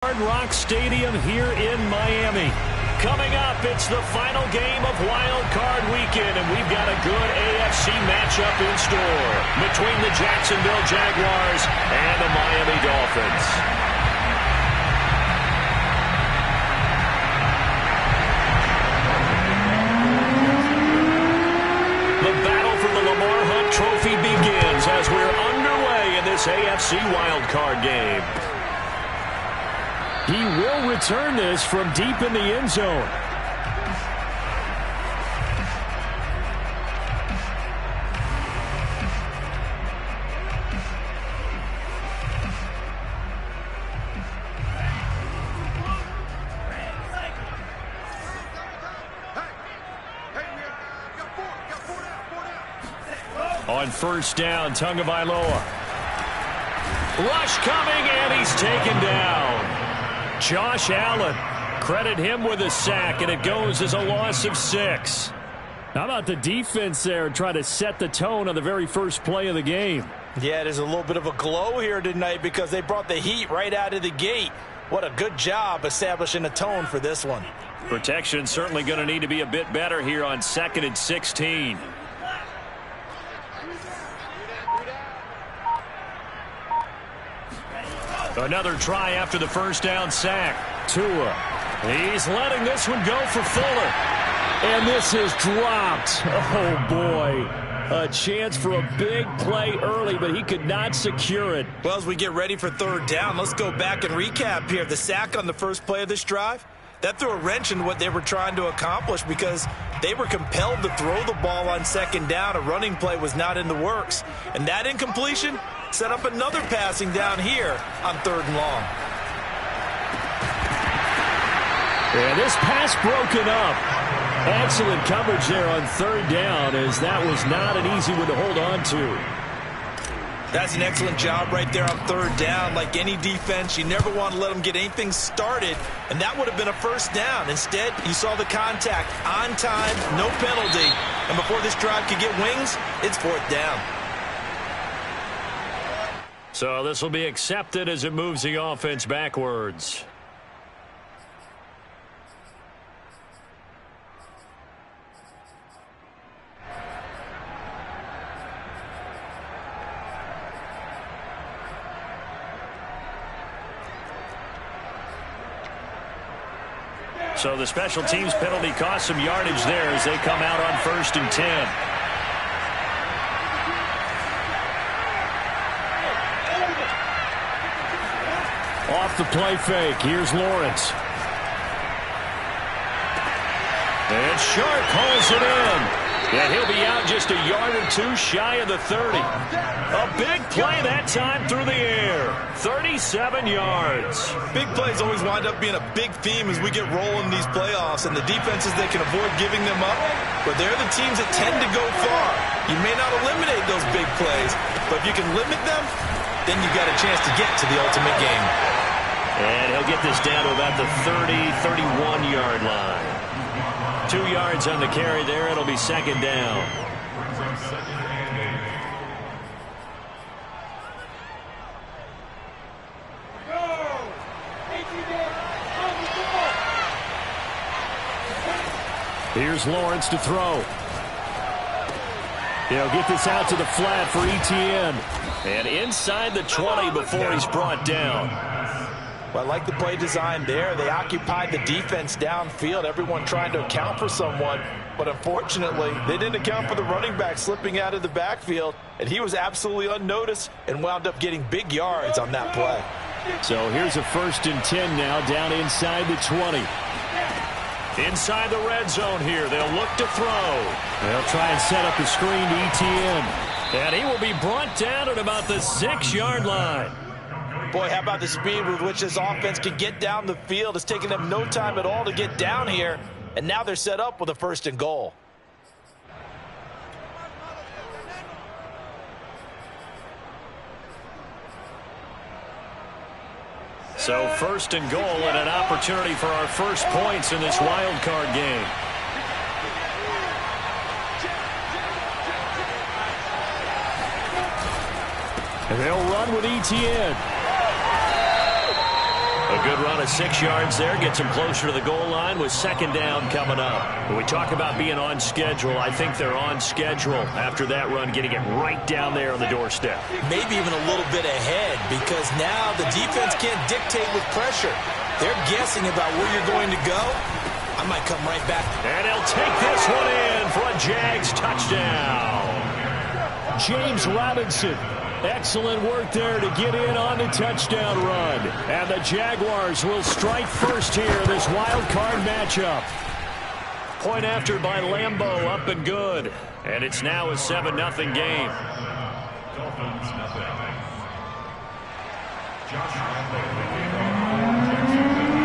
Hard Rock Stadium here in Miami. Coming up, it's the final game of Wild Card Weekend, and we've got a good AFC matchup in store between the Jacksonville Jaguars and the Miami Dolphins. The battle for the Lamar Hunt Trophy begins as we're underway in this AFC Wild Card game. He will return this from deep in the end zone. On first down, Tagovailoa. Rush coming, and he's taken down. Josh Allen, credit him with a sack, and it goes as a loss of 6. How about the defense there trying to set the tone on the very first play of the game? Yeah, there's a little bit of a glow here tonight because they brought the heat right out of the gate. What a good job establishing a tone for this one. Protection certainly going to need to be a bit better here on 2nd and 16. Another try after the first down sack. Tua. He's letting this one go for Fuller. And this is dropped. Oh, boy. A chance for a big play early, but he could not secure it. Well, as we get ready for third down, let's go back and recap here. The sack on the first play of this drive, that threw a wrench in what they were trying to accomplish because they were compelled to throw the ball on second down. A running play was not in the works. And that incompletion set up another passing down here on 3rd and long. And this pass broken up. Excellent coverage there on 3rd down, as that was not an easy one to hold on to. That's an excellent job right there on 3rd down. Like any defense, you never want to let them get anything started, and that would have been a first down. Instead, you saw the contact on time, no penalty, and before this drive could get wings, it's 4th down. So this will be accepted as it moves the offense backwards. So the special teams penalty cost some yardage there as they come out on 1st and 10. Off the play fake. Here's Lawrence. And Sharp hauls it in. And he'll be out just a yard or two shy of the 30. A big play that time through the air. 37 yards. Big plays always wind up being a big theme as we get rolling in these playoffs, and the defenses, they can avoid giving them up, but they're the teams that tend to go far. You may not eliminate those big plays, but if you can limit them, then you've got a chance to get to the ultimate game. And he'll get this down to about the 30, 31-yard line. 2 yards on the carry there. It'll be 2nd down. Here's Lawrence to throw. He'll get this out to the flat for Etienne. And inside the 20 before he's brought down. Well, I like the play design there. They occupied the defense downfield, everyone trying to account for someone. But unfortunately, they didn't account for the running back slipping out of the backfield. And he was absolutely unnoticed and wound up getting big yards on that play. So here's a 1st and 10 now down inside the 20. Inside the red zone here. They'll look to throw. They'll try and set up the screen to Etienne. And he will be brought down at about the 6-yard line. Boy, how about the speed with which this offense can get down the field. It's taken them no time at all to get down here. And now they're set up with a 1st and goal. So 1st and goal and an opportunity for our first points in this wild card game. And they'll run with Etienne. A good run of 6 yards there gets him closer to the goal line with second down coming up. When we talk about being on schedule, I think they're on schedule after that run, getting it right down there on the doorstep. Maybe even a little bit ahead, because now the defense can't dictate with pressure. They're guessing about where you're going to go. I might come right back. And he'll take this one in for a Jags touchdown. James Robinson. Excellent work there to get in on the touchdown run. And the Jaguars will strike first here, this wild card matchup. Point after by Lambeau, up and good. And it's now a 7-0 game.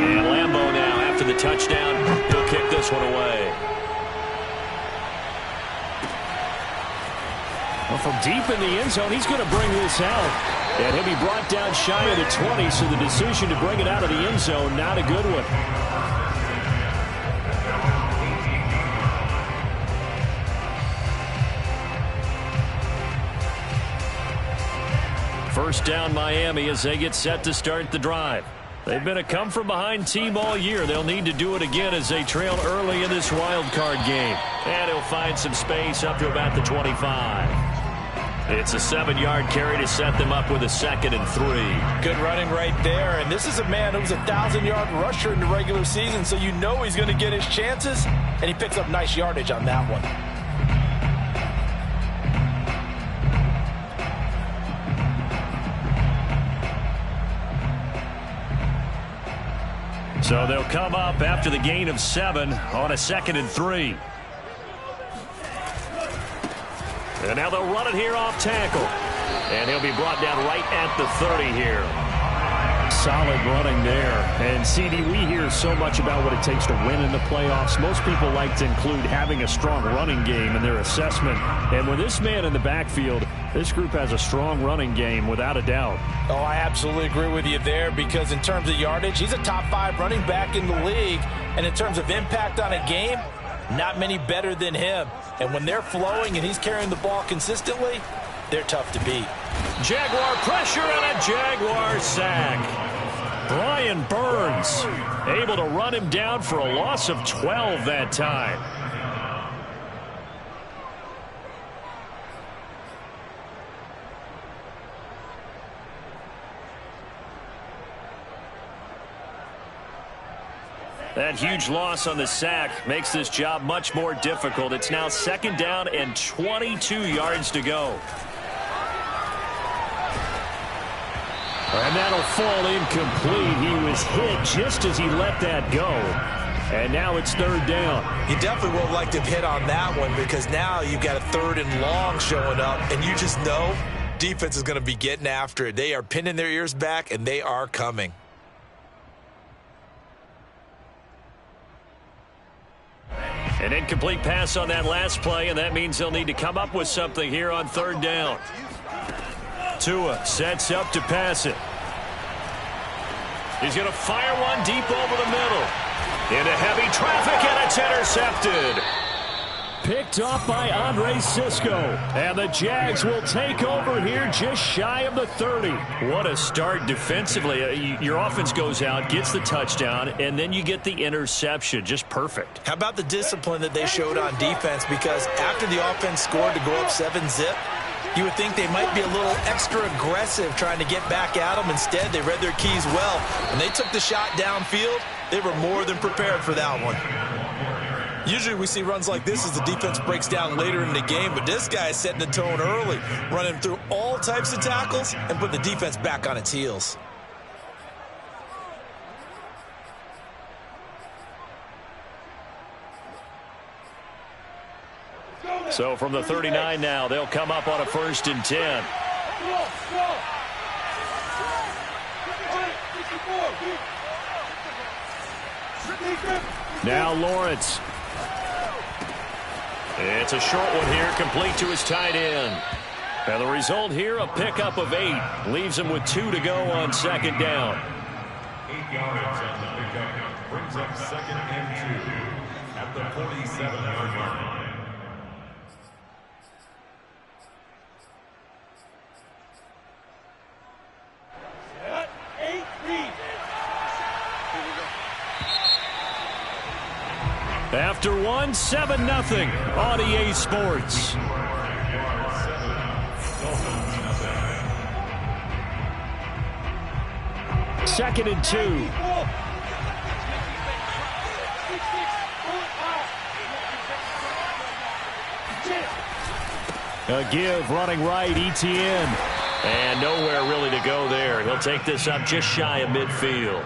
And Lambeau now, after the touchdown, he'll kick this one away. Well, from deep in the end zone, he's going to bring this out. And he'll be brought down shy of the 20, so the decision to bring it out of the end zone, not a good one. First down Miami as they get set to start the drive. They've been a come-from-behind team all year. They'll need to do it again as they trail early in this wild card game. And he'll find some space up to about the 25. It's a 7-yard carry to set them up with a 2nd and 3. Good running right there. And this is a man who was a 1,000-yard rusher in the regular season, so you know he's going to get his chances. And he picks up nice yardage on that one. So they'll come up after the gain of 7 on a 2nd and 3. And now they'll run it here off tackle. And he'll be brought down right at the 30 here. Solid running there. And, CD, we hear so much about what it takes to win in the playoffs. Most people like to include having a strong running game in their assessment. And with this man in the backfield, this group has a strong running game without a doubt. Oh, I absolutely agree with you there, because in terms of yardage, he's a top 5 running back in the league. And in terms of impact on a game, not many better than him. And when they're flowing and he's carrying the ball consistently, they're tough to beat. Jaguar pressure and a Jaguar sack. Brian Burns able to run him down for a loss of 12 that time. That huge loss on the sack makes this job much more difficult. It's now 2nd down and 22 yards to go. And that'll fall incomplete. He was hit just as he let that go. And now it's 3rd down. You definitely won't like to hit on that one, because now you've got a 3rd and long showing up, and you just know defense is going to be getting after it. They are pinning their ears back, and they are coming. An incomplete pass on that last play, and that means they'll need to come up with something here on 3rd down. Tua sets up to pass it. He's going to fire one deep over the middle. Into heavy traffic, and it's intercepted. Picked off by Andre Cisco. And the Jags will take over here just shy of the 30. What a start defensively. Your offense goes out, gets the touchdown, and then you get the interception. Just perfect. How about the discipline that they showed on defense? Because after the offense scored to go up 7-zip, you would think they might be a little extra aggressive trying to get back at them. Instead, they read their keys well. When they took the shot downfield, they were more than prepared for that one. Usually we see runs like this as the defense breaks down later in the game, but this guy is setting the tone early, running through all types of tackles and putting the defense back on its heels. So from the 39 now, they'll come up on a 1st and 10. Now Lawrence. It's a short one here, complete to his tight end. And the result here, a pickup of 8. Leaves him with 2 to go on 2nd down. 8 yards on the pickup. Brings up 2nd and 2 at the 47-yard line. After one, 7-0 on EA Sports. Second and 2. A give running right, Etienne. And nowhere really to go there. He'll take this up just shy of midfield.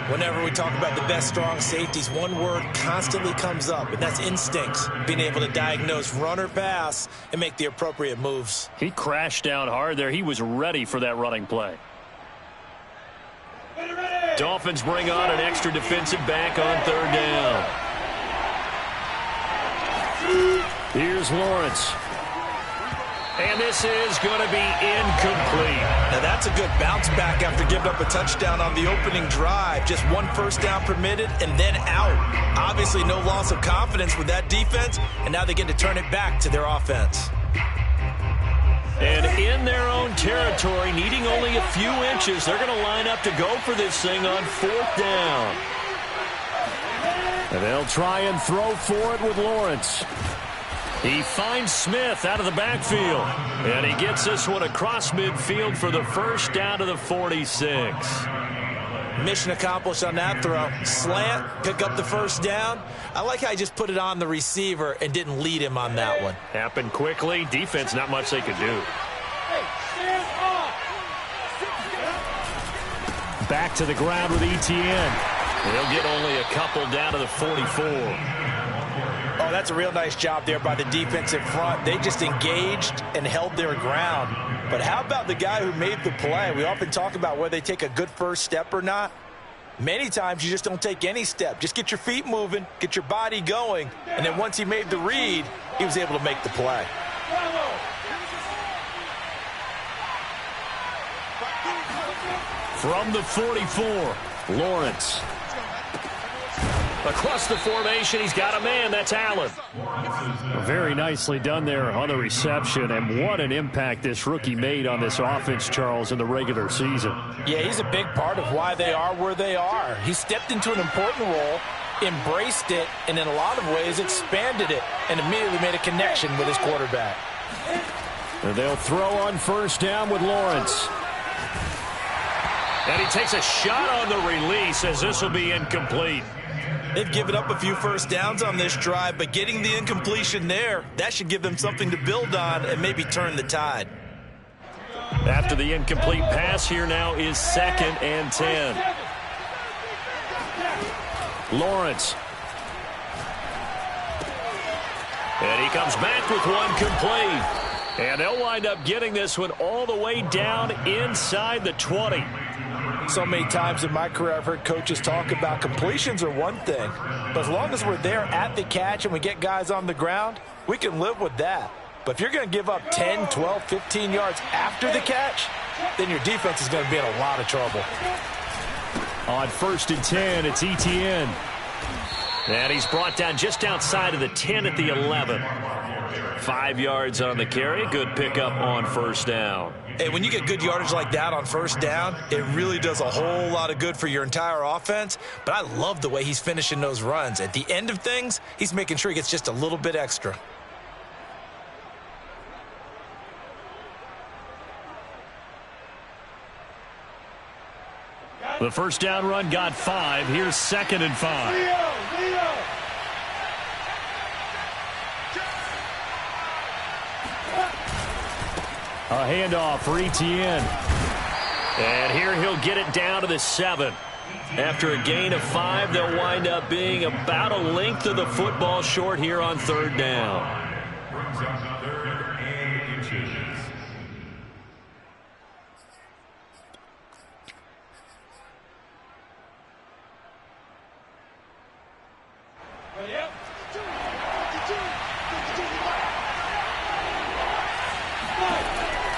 Whenever we talk about the best strong safeties, one word constantly comes up, and that's instincts. Being able to diagnose run or pass and make the appropriate moves. He crashed down hard there. He was ready for that running play. Dolphins bring on an extra defensive back on third down. Here's Lawrence. And this is going to be incomplete. Now that's a good bounce back after giving up a touchdown on the opening drive. Just one first down permitted and then out. Obviously no loss of confidence with that defense, and now they get to turn it back to their offense. And in their own territory, needing only a few inches, they're going to line up to go for this thing on fourth down. And they'll try and throw for it with Lawrence. He finds Smith out of the backfield. And he gets this one across midfield for the first down to the 46. Mission accomplished on that throw. Slant, pick up the first down. I like how he just put it on the receiver and didn't lead him on that one. Happened quickly. Defense, not much they could do. Back to the ground with Etienne. They'll get only a couple down to the 44. Oh, that's a real nice job there by the defensive front. They just engaged and held their ground. But how about the guy who made the play? We often talk about whether they take a good first step or not. Many times you just don't take any step. Just get your feet moving, get your body going, and then once he made the read, he was able to make the play. From the 44, Lawrence. Across the formation, he's got a man. That's Allen. Very nicely done there on the reception, and what an impact this rookie made on this offense, Charles, in the regular season. Yeah, he's a big part of why they are where they are. He stepped into an important role, embraced it, and in a lot of ways expanded it, and immediately made a connection with his quarterback. And they'll throw on first down with Lawrence. And he takes a shot on the release as this will be incomplete. They've given up a few first downs on this drive, but getting the incompletion there, that should give them something to build on and maybe turn the tide. After the incomplete pass, here now is 2nd and 10. Lawrence. And he comes back with one complete. And they'll wind up getting this one all the way down inside the 20. So many times in my career I've heard coaches talk about completions are one thing, but as long as we're there at the catch and we get guys on the ground, we can live with that. But if you're going to give up 10, 12, 15 yards after the catch, then your defense is going to be in a lot of trouble. On 1st and 10, it's Etienne. And he's brought down just outside of the 10 at the 11. 5 yards on the carry. Good pickup on first down. Hey, when you get good yardage like that on first down, it really does a whole lot of good for your entire offense. But I love the way he's finishing those runs. At the end of things, he's making sure he gets just a little bit extra. The first down run got 5. Here's 2nd and 5. A handoff for Etienne. And here he'll get it down to the 7. After a gain of 5, they'll wind up being about a length of the football short here on third down. Brings up 3rd and inches.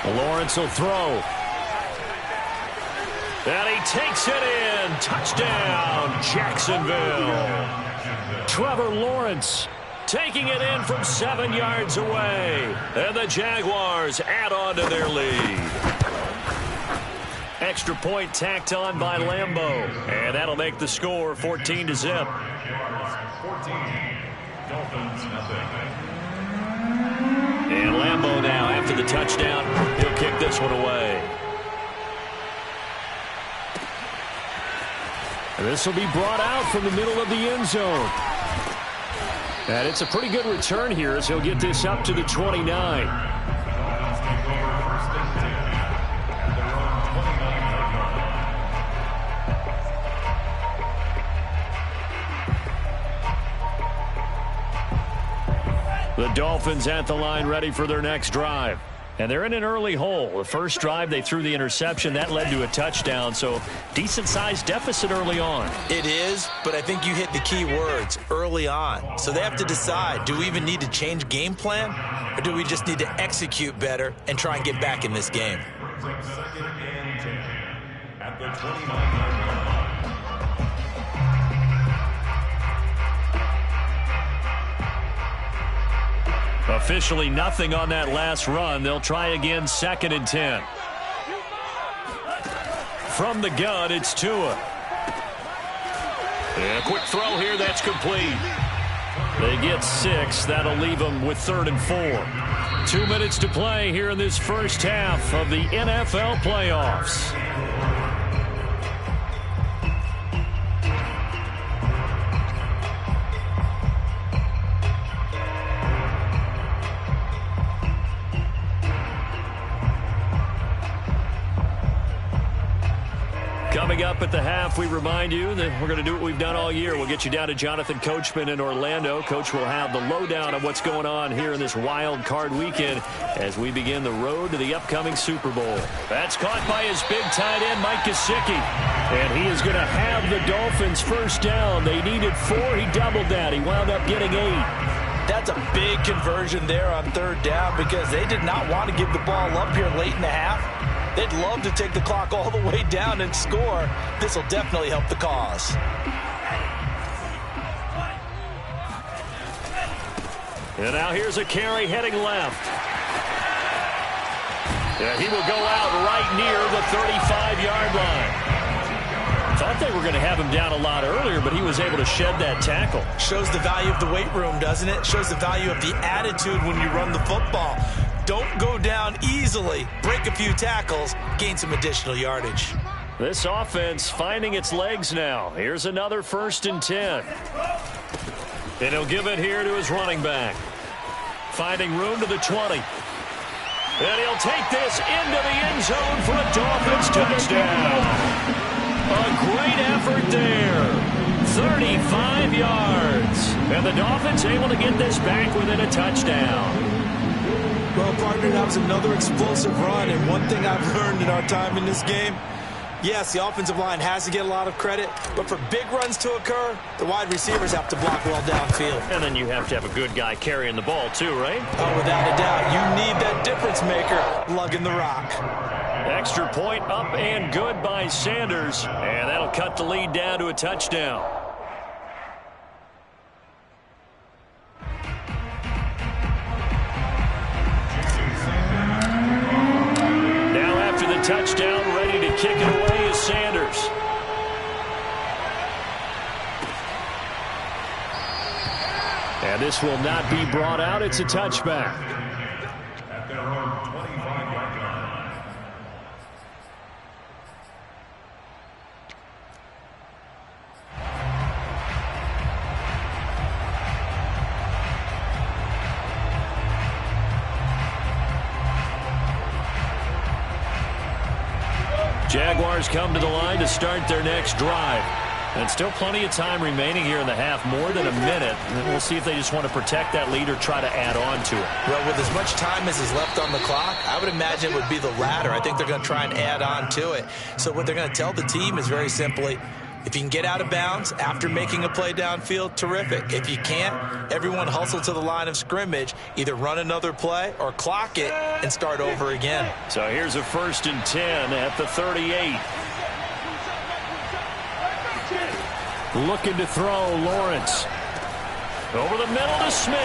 Lawrence will throw. And he takes it in. Touchdown, Jacksonville. Trevor Lawrence taking it in from 7 yards away. And the Jaguars add on to their lead. Extra point tacked on by Lambeau. And that'll make the score 14-0. 14. Dolphins, nothing. And Lambeau now, after the touchdown, he'll kick this one away. This will be brought out from the middle of the end zone. And it's a pretty good return here as he'll get this up to the 29. Dolphins take over first and 10 at their own 29-yard line. The Dolphins at the line ready for their next drive. And they're in an early hole. The first drive, they threw the interception. That led to a touchdown, so decent-sized deficit early on. It is, but I think you hit the key words, early on. So they have to decide, do we even need to change game plan, or do we just need to execute better and try and get back in this game? Brings up second and 10 at the 29-yard line. Officially nothing on that last run. They'll try again, second and 10. From the gun, it's Tua. And a quick throw here, that's complete. They get 6. That'll leave them with 3rd and 4. 2 minutes to play here in this first half of the NFL playoffs. Coming up at the half, we remind you that we're going to do what we've done all year. We'll get you down to Jonathan Coachman in Orlando. Coach will have the lowdown of what's going on here in this wild card weekend as we begin the road to the upcoming Super Bowl. That's caught by his big tight end, Mike Gesicki. And he is going to have the Dolphins first down. They needed 4. He doubled that. He wound up getting 8. That's a big conversion there on 3rd down because they did not want to give the ball up here late in the half. They'd love to take the clock all the way down and score. This will definitely help the cause. And now here's a carry heading left. Yeah, he will go out right near the 35-yard line. Thought they were going to have him down a lot earlier, but he was able to shed that tackle. Shows the value of the weight room, doesn't it? Shows the value of the attitude when you run the football. Don't go down easily. Break a few tackles. Gain some additional yardage. This offense finding its legs now. Here's another 1st and 10. And he'll give it here to his running back. Finding room to the 20. And he'll take this into the end zone for a Dolphins touchdown. A great effort there. 35 yards. And the Dolphins able to get this back within a touchdown. Well, partner, that was another explosive run, and one thing I've learned in our time in this game, yes, the offensive line has to get a lot of credit, but for big runs to occur, the wide receivers have to block well downfield. And then you have to have a good guy carrying the ball too, right? Oh, without a doubt. You need that difference maker lugging the rock. Extra point up and good by Sanders, and that'll cut the lead down to a touchdown. Touchdown, ready to kick it away is Sanders. And this will not be brought out. It's a touchback. At their own 25-yard line. Jaguars come to the line to start their next drive. And still plenty of time remaining here in the half, more than a minute. And we'll see if they just want to protect that lead or try to add on to it. Well, with as much time as is left on the clock, I would imagine it would be the latter. I think they're going to try and add on to it. So what they're going to tell the team is very simply, if you can get out of bounds after making a play downfield, terrific. If you can't, everyone hustle to the line of scrimmage, either run another play or clock it and start over again. So here's a 1st and 10 at the 38. Looking to throw, Lawrence. Over the middle to Smith.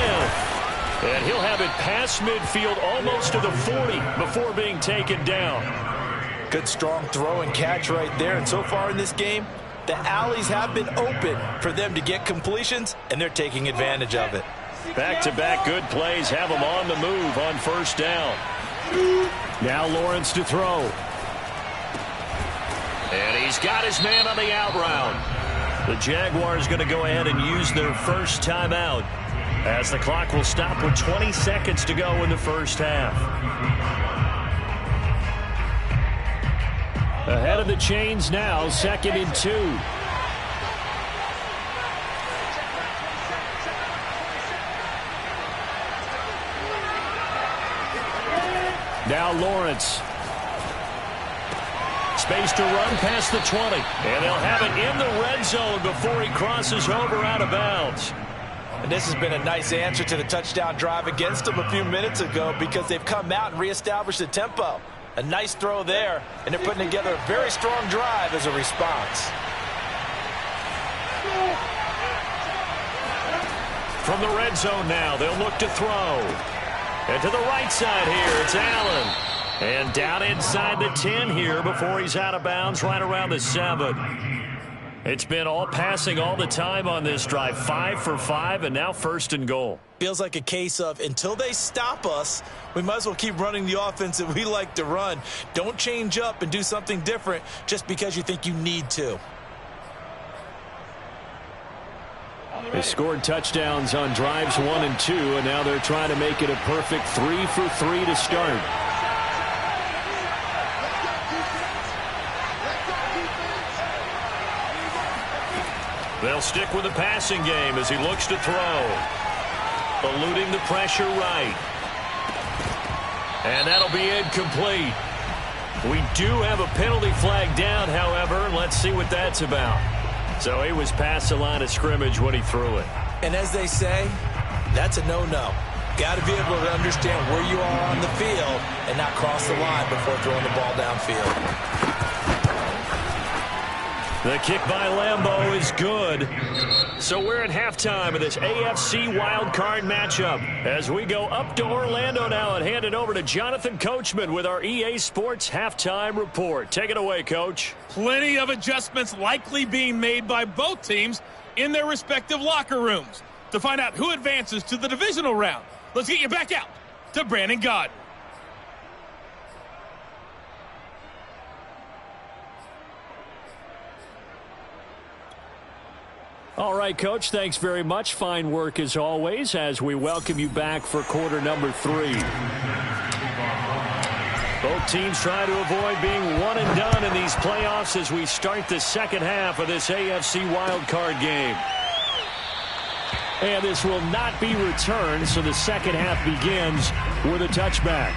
And he'll have it past midfield almost to the 40 before being taken down. Good strong throw and catch right there. And so far in this game, the alleys have been open for them to get completions, and they're taking advantage of it. Back-to-back good plays have them on the move on first down. Now Lawrence to throw. And he's got his man on the out route. The Jaguars going to go ahead and use their first timeout as the clock will stop with 20 seconds to go in the first half. Ahead of the chains now, 2nd and 2. Now Lawrence. Space to run past the 20. And they'll have it in the red zone before he crosses over out of bounds. And this has been a nice answer to the touchdown drive against them a few minutes ago because they've come out and reestablished the tempo. A nice throw there, and they're putting together a very strong drive as a response. From the red zone now, they'll look to throw. And to the right side here, it's Allen. And down inside the 10 here before he's out of bounds right around the 7. It's been all passing all the time on this drive. 5 for 5, and now 1st and goal. Feels like a case of until they stop us, we might as well keep running the offense that we like to run. Don't change up and do something different just because you think you need to. They scored touchdowns on drives 1 and 2, and now they're trying to make it a perfect 3 for 3 to start. They'll stick with the passing game as he looks to throw. Eluding the pressure right. And that'll be incomplete. We do have a penalty flag down, however, and let's see what that's about. So he was past the line of scrimmage when he threw it. And as they say, that's a no-no. Got to be able to understand where you are on the field and not cross the line before throwing the ball downfield. The kick by Lambeau is good. So we're at halftime of this AFC wildcard matchup as we go up to Orlando now and hand it over to Jonathan Coachman with our EA Sports halftime report. Take it away, Coach. Plenty of adjustments likely being made by both teams in their respective locker rooms. To find out who advances to the divisional round, let's get you back out to Brandon Gaudin. All right, Coach, thanks very much. Fine work as always as we welcome you back for quarter number 3. Both teams try to avoid being one and done in these playoffs as we start the second half of this AFC wildcard game. And this will not be returned, so the second half begins with a touchback.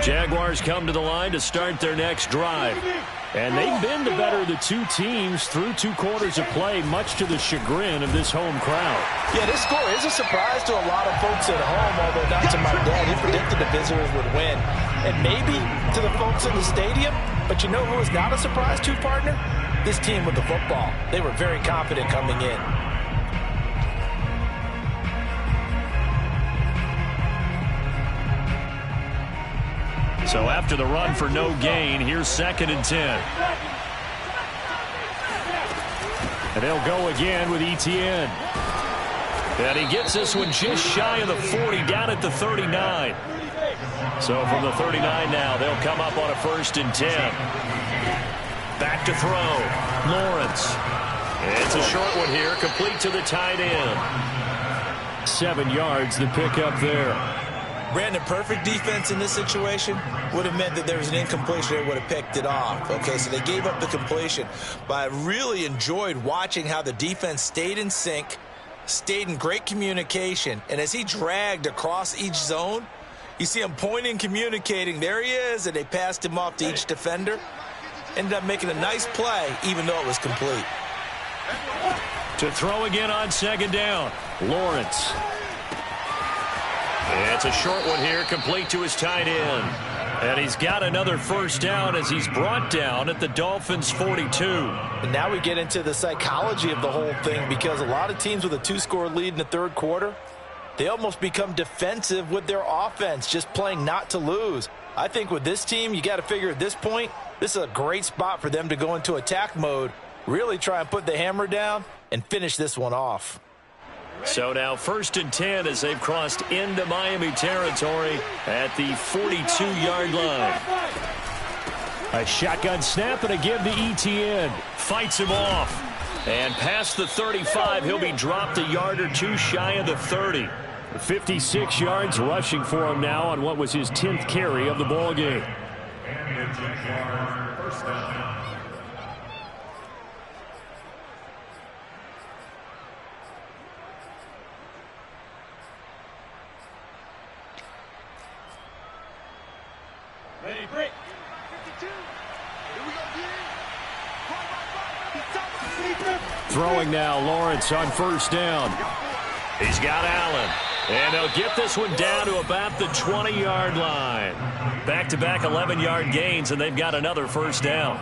Jaguars come to the line to start their next drive. And they've been the better of the two teams through 2 quarters of play, much to the chagrin of this home crowd. Yeah, this score is a surprise to a lot of folks at home, although not to my dad. He predicted the visitors would win. And maybe to the folks in the stadium. But you know who is not a surprise to, partner? This team with the football. They were very confident coming in. So after the run for no gain, here's 2nd and 10. And they'll go again with Etienne. And he gets this one just shy of the 40, down at the 39. So from the 39 now, they'll come up on a 1st and 10. Back to throw. Lawrence. It's a short one here, complete to the tight end. 7 yards, the pickup there. Brandon, perfect defense in this situation would have meant that there was an incompletion. They would have picked it off. Okay, so they gave up the completion. But I really enjoyed watching how the defense stayed in sync, stayed in great communication. And as he dragged across each zone, you see him pointing, communicating. There he is, and they passed him off to each defender. Ended up making a nice play, even though it was complete. To throw again on 2nd down, Lawrence. It's a short one here, complete to his tight end. And he's got another first down as he's brought down at the Dolphins' 42. And now we get into the psychology of the whole thing, because a lot of teams with a 2-score lead in the third quarter, they almost become defensive with their offense, just playing not to lose. I think with this team, you got to figure at this point, this is a great spot for them to go into attack mode, really try and put the hammer down and finish this one off. So now 1st and 10 as they've crossed into Miami territory at the 42-yard line. A shotgun snap and a give to Etienne. Fights him off. And past the 35, he'll be dropped a yard or two shy of the 30. 56 yards rushing for him now on what was his 10th carry of the ball game. First down. Ready, break. Throwing now, Lawrence on first down. He's got Allen. And they'll get this one down to about the 20-yard line. Back-to-back 11-yard gains, and they've got another first down.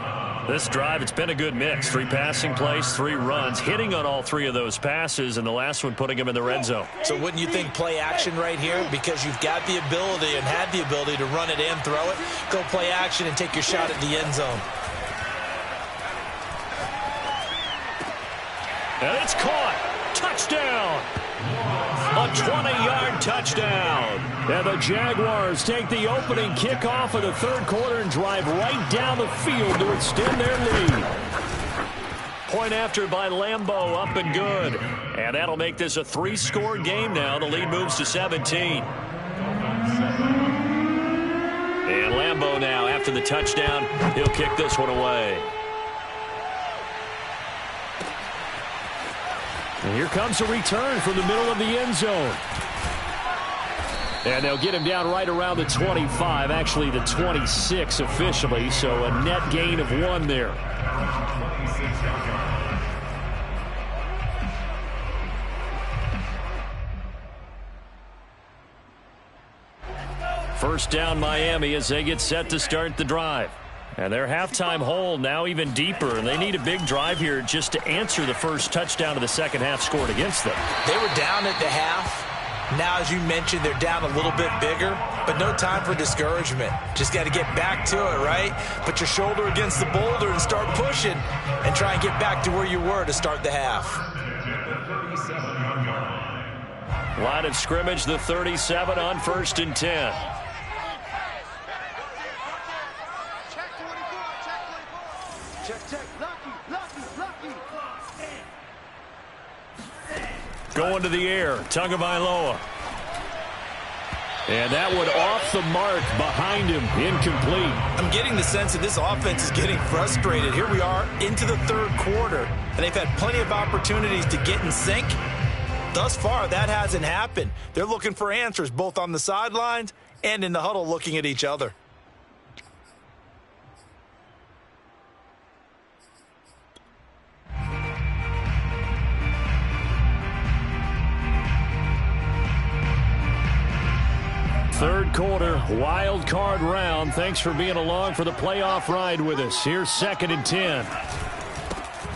This drive, it's been a good mix. 3 passing plays, 3 runs, hitting on all 3 of those passes, and the last one putting him in the red zone. So wouldn't you think play action right here? Because you've got the ability and had the ability to run it and throw it. Go play action and take your shot at the end zone. And it's caught. Touchdown. A 20-yard touchdown. And the Jaguars take the opening kickoff of the third quarter and drive right down the field to extend their lead. Point after by Lambeau, up and good. And that'll make this a 3-score game now. The lead moves to 17. And Lambeau now, after the touchdown, he'll kick this one away. And here comes a return from the middle of the end zone. And they'll get him down right around the 25, actually the 26 officially, so a net gain of 1 there. First down Miami as they get set to start the drive. And their halftime hole now even deeper, and they need a big drive here just to answer the first touchdown of the second half scored against them. They were down at the half. Now, as you mentioned, they're down a little bit bigger, but no time for discouragement. Just got to get back to it, right? Put your shoulder against the boulder and start pushing and try and get back to where you were to start the half. Line of scrimmage, the 37 on 1st and 10. Going to the air, Tagovailoa. And that one off the mark behind him, incomplete. I'm getting the sense that this offense is getting frustrated. Here we are into the third quarter, and they've had plenty of opportunities to get in sync. Thus far, that hasn't happened. They're looking for answers both on the sidelines and in the huddle looking at each other. Third quarter, wild card round. Thanks for being along for the playoff ride with us. Here's 2nd and 10.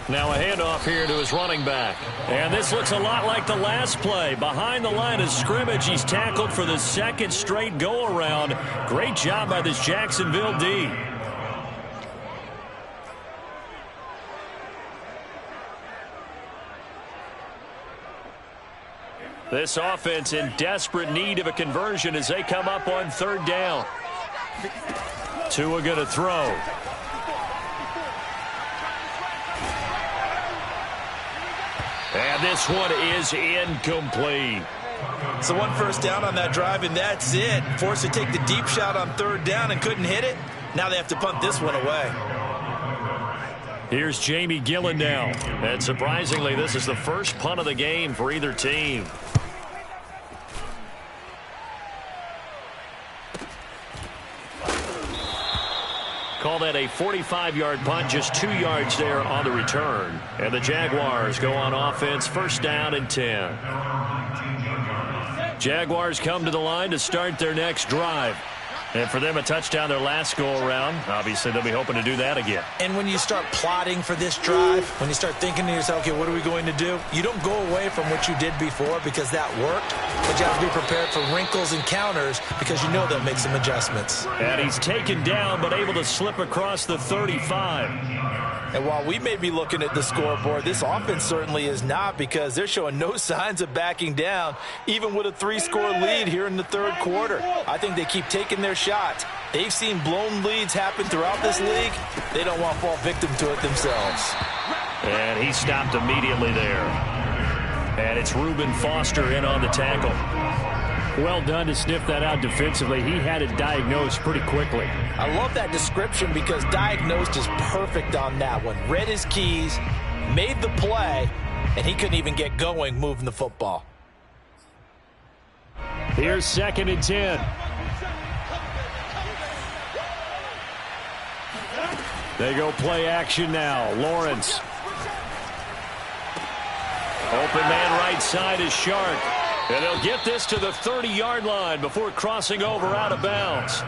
Now a handoff here to his running back. And this looks a lot like the last play. Behind the line of scrimmage, he's tackled for the 2nd straight go-around. Great job by this Jacksonville D. This offense in desperate need of a conversion as they come up on 3rd down. Tua going to throw. And this one is incomplete. So 1 first down on that drive, and that's it. Forced to take the deep shot on 3rd down and couldn't hit it. Now they have to punt this one away. Here's Jamie Gillen now. And surprisingly, this is the first punt of the game for either team. Call that a 45-yard punt, just 2 yards there on the return. And the Jaguars go on offense, 1st down and 10. Jaguars come to the line to start their next drive. And for them, a touchdown their last go-around. Obviously, they'll be hoping to do that again. And when you start plotting for this drive, when you start thinking to yourself, okay, what are we going to do? You don't go away from what you did before because that worked, but you have to be prepared for wrinkles and counters because you know they'll make some adjustments. And he's taken down, but able to slip across the 35. And while we may be looking at the scoreboard, this offense certainly is not, because they're showing no signs of backing down, even with a 3-score lead here in the third quarter. I think they keep taking their shots. They've seen blown leads happen throughout this league. They don't want to fall victim to it themselves. And he stopped immediately there. And it's Reuben Foster in on the tackle. Well done to sniff that out defensively. He had it diagnosed pretty quickly. I love that description because diagnosed is perfect on that one. Read his keys, made the play, and he couldn't even get going moving the football. Here's 2nd and 10. They go play action now. Lawrence. Open man right side is Shark. And they'll get this to the 30-yard line before crossing over out of bounds.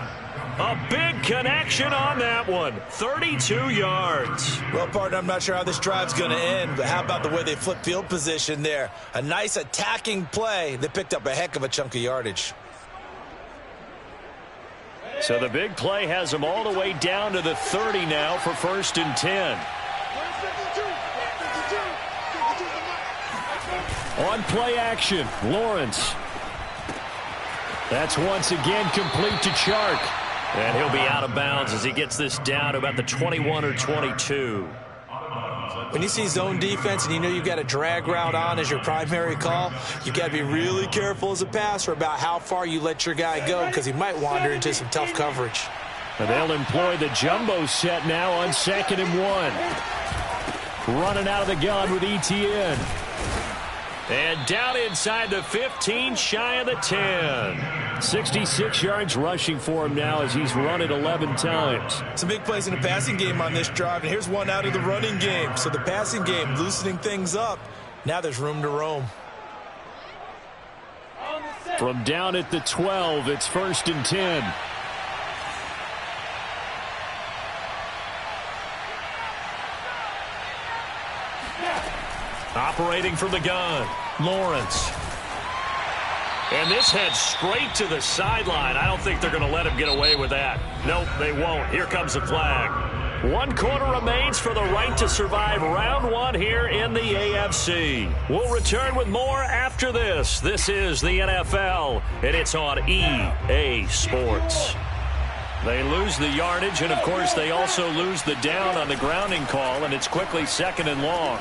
A big connection on that one. 32 yards. Well, partner, I'm not sure how this drive's going to end, but how about the way they flip field position there? A nice attacking play that picked up a heck of a chunk of yardage. So the big play has them all the way down to the 30 now for 1st and 10. On play action, Lawrence. That's once again complete to Chark. And he'll be out of bounds as he gets this down to about the 21 or 22. When you see zone defense and you know you've got a drag route on as your primary call, you've got to be really careful as a passer about how far you let your guy go, because he might wander into some tough coverage. And they'll employ the jumbo set now on 2nd and 1. Running out of the gun with Etienne. And down inside the 15, shy of the 10. 66 yards rushing for him now as he's run it 11 times. Some big plays in the passing game on this drive, and here's one out of the running game. So the passing game loosening things up. Now there's room to roam. From down at the 12, it's 1st and 10. Operating from the gun, Lawrence. And this heads straight to the sideline. I don't think they're going to let him get away with that. Nope, they won't. Here comes the flag. 1 quarter remains for the right to survive round 1 here in the AFC. We'll return with more after this. This is the NFL, and it's on EA Sports. They lose the yardage, and of course they also lose the down on the grounding call, and it's quickly 2nd and long.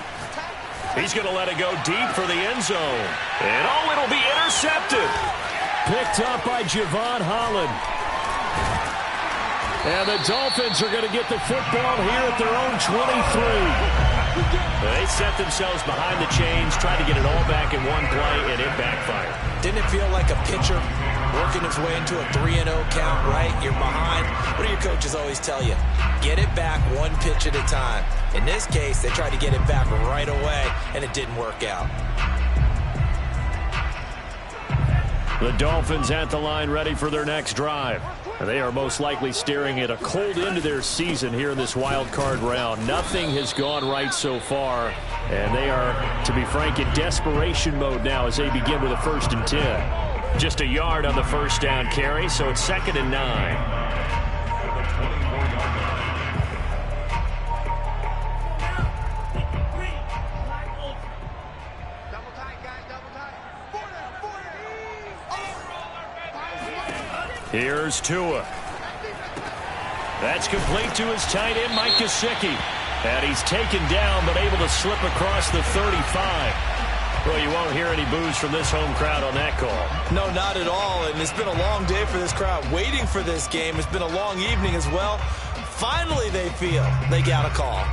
He's going to let it go deep for the end zone. And oh, it'll be intercepted. Picked up by Javon Holland. And the Dolphins are going to get the football here at their own 23. They set themselves behind the chains, tried to get it all back in one play, and it backfired. Didn't it feel like a pitcher working his way into a 3-0 count, right? You're behind. What do your coaches always tell you? Get it back 1 pitch at a time. In this case, they tried to get it back right away, and it didn't work out. The Dolphins at the line ready for their next drive. They are most likely staring at a cold end to their season here in this wild card round. Nothing has gone right so far, and they are, to be frank, in desperation mode now as they begin with a 1st and 10. Just a yard on the first down carry, so it's 2nd and 9. Here's Tua. That's complete to his tight end, Mike Gesicki. And he's taken down, but able to slip across the 35. Well, you won't hear any boos from this home crowd on that call. No, not at all. And it's been a long day for this crowd waiting for this game. It's been a long evening as well. Finally, they feel they got a call.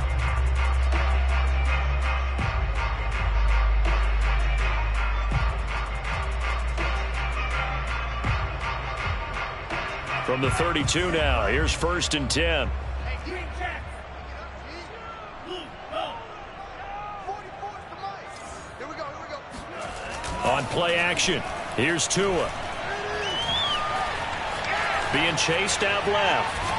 From the 32 now, here's 1st and 10. On play action, here's Tua. being chased out left.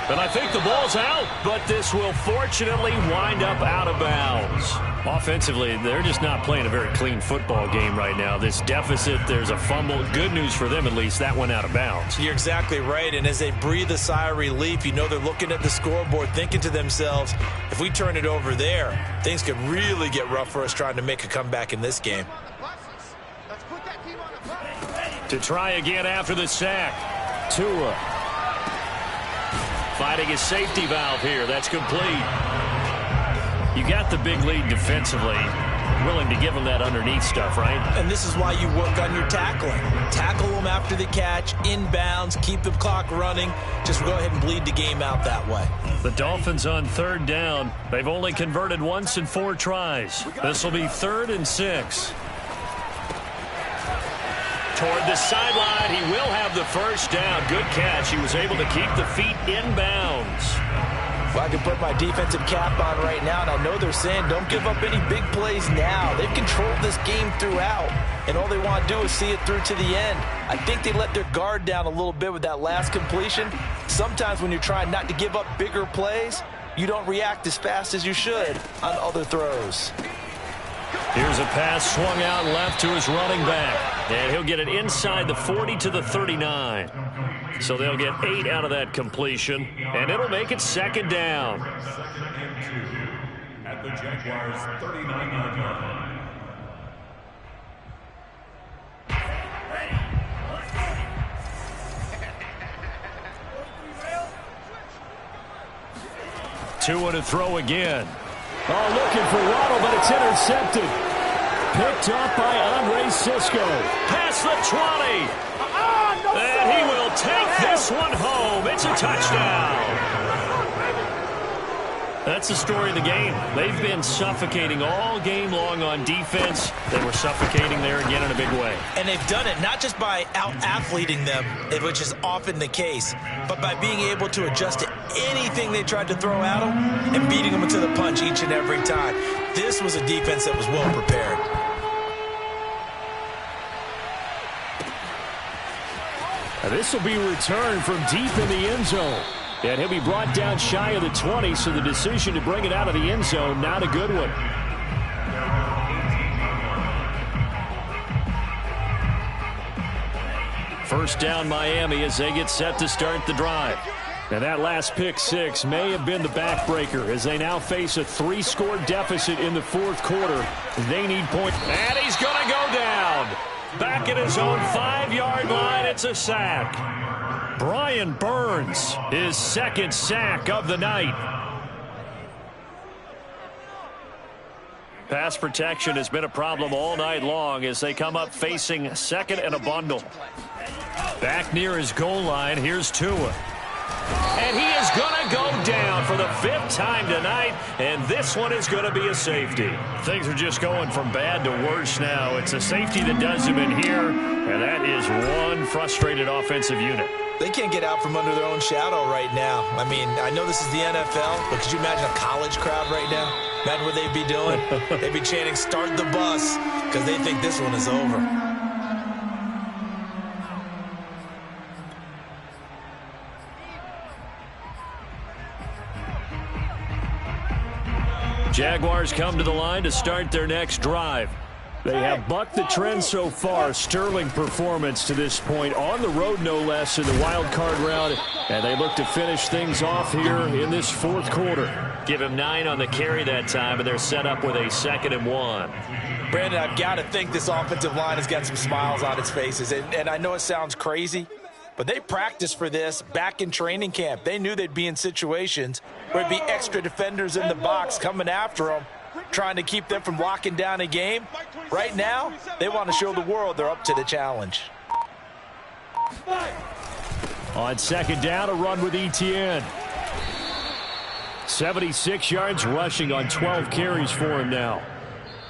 And I think the ball's out, but this will fortunately wind up out of bounds. Offensively, they're just not playing a very clean football game right now. This deficit, there's a fumble. Good news for them, at least. That went out of bounds. You're exactly right, and as they breathe a sigh of relief, you know they're looking at the scoreboard, thinking to themselves, if we turn it over there, things could really get rough for us trying to make a comeback in this game. To try again after the sack. Tua fighting his safety valve here. That's complete. You got the big lead defensively. Willing to give them that underneath stuff, right? And this is why you work on your tackling. Tackle them after the catch, inbounds, keep the clock running. Just go ahead and bleed the game out that way. The Dolphins on 3rd down. They've only converted once in 4 tries. This will be 3rd and 6. Toward the sideline, he will have the first down. Good catch. He was able to keep the feet inbounds. Well, I can put my defensive cap on right now, and I know they're saying don't give up any big plays now. They've controlled this game throughout, and all they want to do is see it through to the end. I think they let their guard down a little bit with that last completion. Sometimes when you're trying not to give up bigger plays, you don't react as fast as you should on other throws. Here's a pass swung out left to his running back. And he'll get it inside the 40 to the 39. So they'll get 8 out of that completion. And it'll make it 2nd down. 2nd and 2 at the Jaguars' 39-yard line. Tua to throw again. Oh, looking for Waddle, but it's intercepted. Picked up by Andre Cisco. Past the 20. And he will take this one home. It's a touchdown. That's the story of the game. They've been suffocating all game long on defense. They were suffocating there again in a big way. And they've done it not just by out-athleting them, which is often the case, but by being able to adjust to anything they tried to throw at them and beating them to the punch each and every time. This was a defense that was well prepared. Now this will be returned from deep in the end zone. And he'll be brought down shy of the 20, so the decision to bring it out of the end zone, not a good one. First down Miami as they get set to start the drive. Now that last pick 6 may have been the backbreaker as they now face a 3-score deficit in the 4th quarter. They need points. And he's going to go down. Back at his own 5-yard line, it's a sack. Brian Burns, his 2nd sack of the night. Pass protection has been a problem all night long as they come up facing 2nd and a bundle. Back near his goal line, here's Tua. And he is going to go down for the 5th time tonight, and this one is going to be a safety. Things are just going from bad to worse now. It's a safety that does him in here, and that is one frustrated offensive unit. They can't get out from under their own shadow right now. I mean, I know this is the NFL, but could you imagine a college crowd right now? Imagine what they'd be doing. They'd be chanting, "Start the bus," because they think this one is over. Jaguars come to the line to start their next drive. They have bucked the trend so far. Sterling performance to this point. On the road, no less, in the wild card round. And they look to finish things off here in this 4th quarter. Give him 9 on the carry that time, and they're set up with a 2nd and 1. Brandon, I've got to think this offensive line has got some smiles on its faces. And I know it sounds crazy, but they practiced for this back in training camp. They knew they'd be in situations where it'd be extra defenders in the box coming after them, trying to keep them from locking down a game. Right now, they want to show the world they're up to the challenge. On 2nd down, a run with Etienne. 76 yards rushing on 12 carries for him now.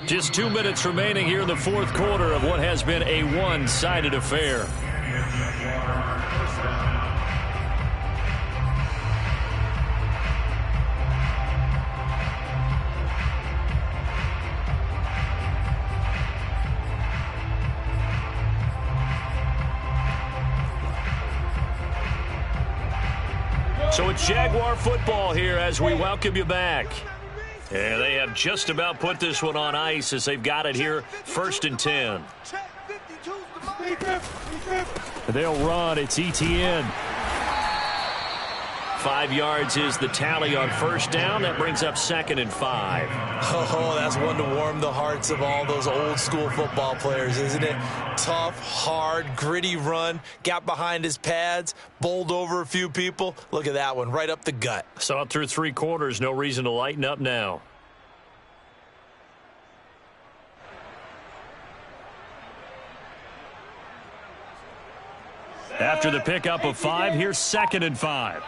Just 2 minutes remaining here in the 4th quarter of what has been a one-sided affair. So it's Jaguar football here as we welcome you back. And they have just about put this one on ice as they've got it here, 1st and 10. They'll run. It's Etienne. 5 yards is the tally on 1st down. That brings up 2nd and 5. Oh, that's one to warm the hearts of all those old school football players, isn't it? Tough, hard, gritty run. Got behind his pads, bowled over a few people. Look at that one, right up the gut. Saw it through 3 quarters. No reason to lighten up now. After the pickup of 5, here's 2nd and 5.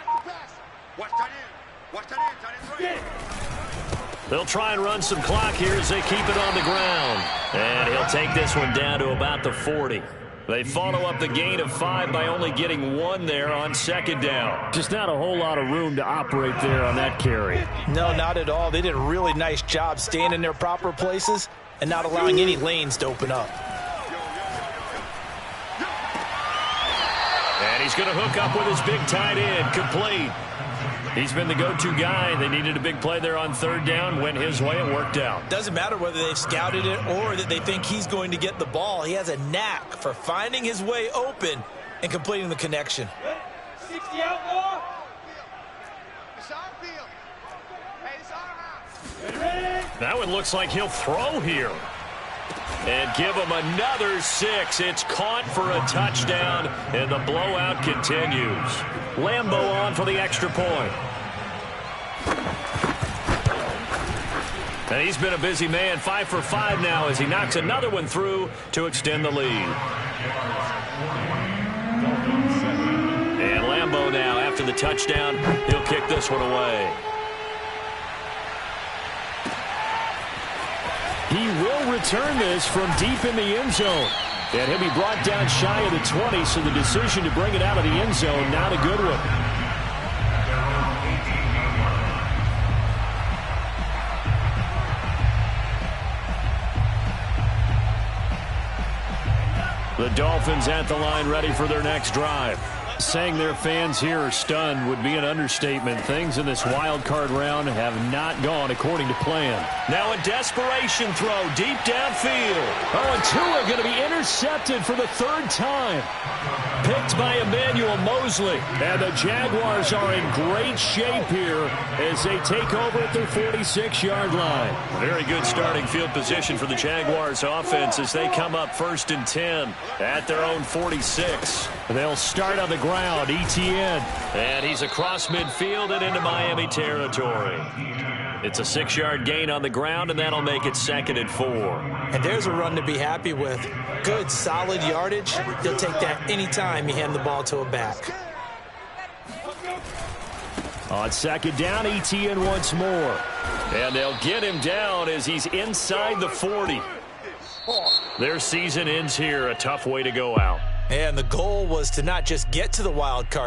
They'll try and run some clock here as they keep it on the ground. And he'll take this one down to about the 40. They follow up the gain of 5 by only getting 1 there on 2nd down. Just not a whole lot of room to operate there on that carry. No, not at all. They did a really nice job staying in their proper places and not allowing any lanes to open up. And he's going to hook up with his big tight end, complete. He's been the go-to guy. They needed a big play there on 3rd down. Went his way. It worked out. Doesn't matter whether they've scouted it or that they think he's going to get the ball. He has a knack for finding his way open and completing the connection. 60 out more. That one looks like he'll throw here. And give him another 6. It's caught for a touchdown, and the blowout continues. Lambo on for the extra point. And he's been a busy man, 5 for 5 now as he knocks another one through to extend the lead. And Lambo now, after the touchdown, he'll kick this one away. He will return this from deep in the end zone. And he'll be brought down shy of the 20, so the decision to bring it out of the end zone, not a good one. The Dolphins at the line ready for their next drive. Saying their fans here are stunned would be an understatement. Things in this wild card round have not gone according to plan. Now a desperation throw deep downfield. Oh, and Tua going to be intercepted for the 3rd time. Picked by Emmanuel Mosley. And the Jaguars are in great shape here as they take over at their 46-yard line. Very good starting field position for the Jaguars offense as they come up 1st and 10 at their own 46. They'll start on the ground. Etienne. And he's across midfield and into Miami territory. It's a 6-yard gain on the ground, and that'll make it 2nd and 4. And there's a run to be happy with. Good, solid yardage. He'll take that anytime you hand the ball to a back. On 2nd down, Etienne once more. And they'll get him down as he's inside the 40. Their season ends here. A tough way to go out. And the goal was to not just get to the wild card